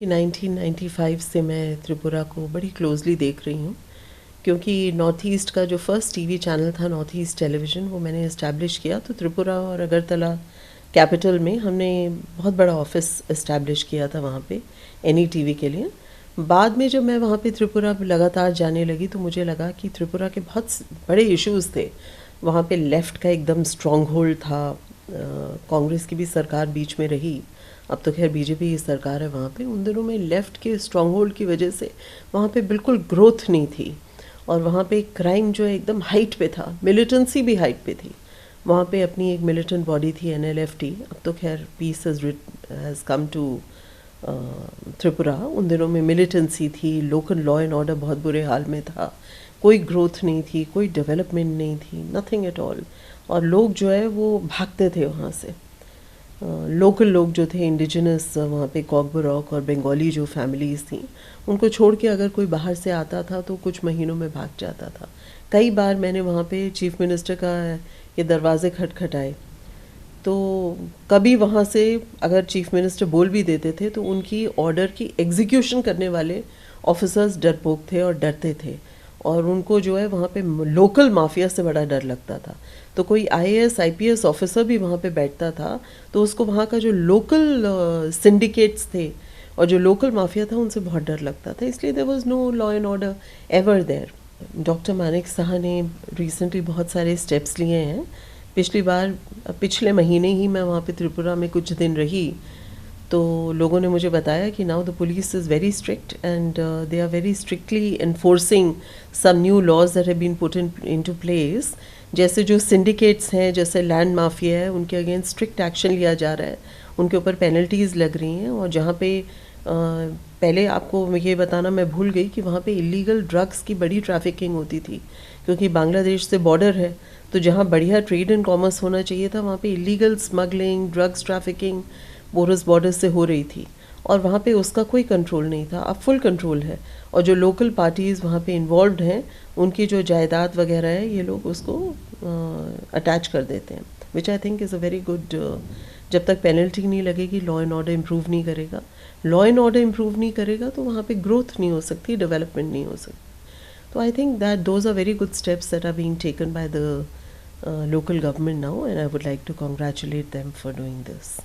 1995 से मैं त्रिपुरा को बड़ी क्लोजली देख रही हूँ, क्योंकि नॉर्थ ईस्ट का जो फर्स्ट टीवी चैनल था नॉर्थ ईस्ट टेलीविज़न, वो मैंने इस्टेब्लिश किया। तो त्रिपुरा और अगरतला कैपिटल में हमने बहुत बड़ा ऑफिस इस्टेब्लिश किया था वहाँ पे NETV के लिए। बाद में जब मैं वहाँ पे त्रिपुरा लगातार जाने लगी तो मुझे लगा कि त्रिपुरा के बहुत बड़े इश्यूज़ थे। वहाँ पे लेफ़्ट का एकदम स्ट्रॉन्ग होल्ड था। कांग्रेस की भी सरकार बीच में रही, अब तो खैर बीजेपी की सरकार है वहाँ पे। उन दिनों में लेफ़्ट के स्ट्रॉन्ग होल्ड की वजह से वहाँ पे बिल्कुल ग्रोथ नहीं थी, और वहाँ पे क्राइम जो है एकदम हाइट पे था, मिलिटेंसी भी हाइट पे थी। वहाँ पे अपनी एक मिलिटेंट बॉडी थी NLFT। अब तो खैर peace has come to Tripura. उन दिनों में मिलिटेंसी थी, लोकल लॉ एंड ऑर्डर बहुत बुरे हाल में था, कोई ग्रोथ नहीं थी, कोई डेवलपमेंट नहीं थी, नथिंग एट ऑल। और लोग जो है वो भागते थे वहाँ से। लोकल लोग जो थे इंडिजिनस, वहाँ पे कॉकबरॉक और बंगाली जो फैमिलीज़ थी, उनको छोड़ के अगर कोई बाहर से आता था तो कुछ महीनों में भाग जाता था। कई बार मैंने वहाँ पे चीफ मिनिस्टर का ये दरवाजे खटखटाए, तो कभी वहाँ से अगर चीफ मिनिस्टर बोल भी देते थे तो उनकी ऑर्डर की एग्जीक्यूशन करने वाले ऑफिसर्स डरपोक थे और डरते थे, और उनको जो है वहाँ पे लोकल माफिया से बड़ा डर लगता था। तो कोई IAS IPS ऑफिसर भी वहाँ पे बैठता था तो उसको वहाँ का जो लोकल सिंडिकेट्स थे और जो लोकल माफिया था उनसे बहुत डर लगता था, इसलिए there was no law and order ever there. Doctor Manik Saha ने रिसेंटली बहुत सारे स्टेप्स लिए हैं। पिछले महीने ही मैं वहाँ पे त्रिपुरा में कुछ दिन रही, तो लोगों ने मुझे बताया कि now the police is very strict and they are very strictly enforcing some new laws that have been put into place. जैसे जो सिंडिकेट्स हैं, जैसे लैंड माफिया है, उनके अगेंस्ट स्ट्रिक्ट एक्शन लिया जा रहा है, उनके ऊपर पेनल्टीज़ लग रही हैं। और जहाँ पे पहले आपको ये बताना मैं भूल गई कि वहाँ पे इलीगल ड्रग्स की बड़ी ट्रैफिकिंग होती थी, क्योंकि बांग्लादेश से बॉर्डर है। तो जहाँ बढ़िया ट्रेड एंड कॉमर्स होना चाहिए था, वहाँ पे illegal smuggling, drugs trafficking borers border से हो रही थी, और वहाँ पे उसका कोई कंट्रोल नहीं था। अब फुल कंट्रोल है, और जो लोकल पार्टीज़ वहाँ पे इन्वॉल्व हैं, उनकी जो जायदाद वगैरह है, ये लोग उसको अटैच कर देते हैं, which I think is a very good. जब तक पेनल्टी नहीं लगेगी, लॉ एंड ऑर्डर इम्प्रूव नहीं करेगा। लॉ एंड ऑर्डर इम्प्रूव नहीं करेगा तो वहाँ पे ग्रोथ नहीं हो सकती, डेवलपमेंट नहीं हो सकती। So I think that those are very good steps that are being taken by the local government now, and I would like to congratulate them for doing this.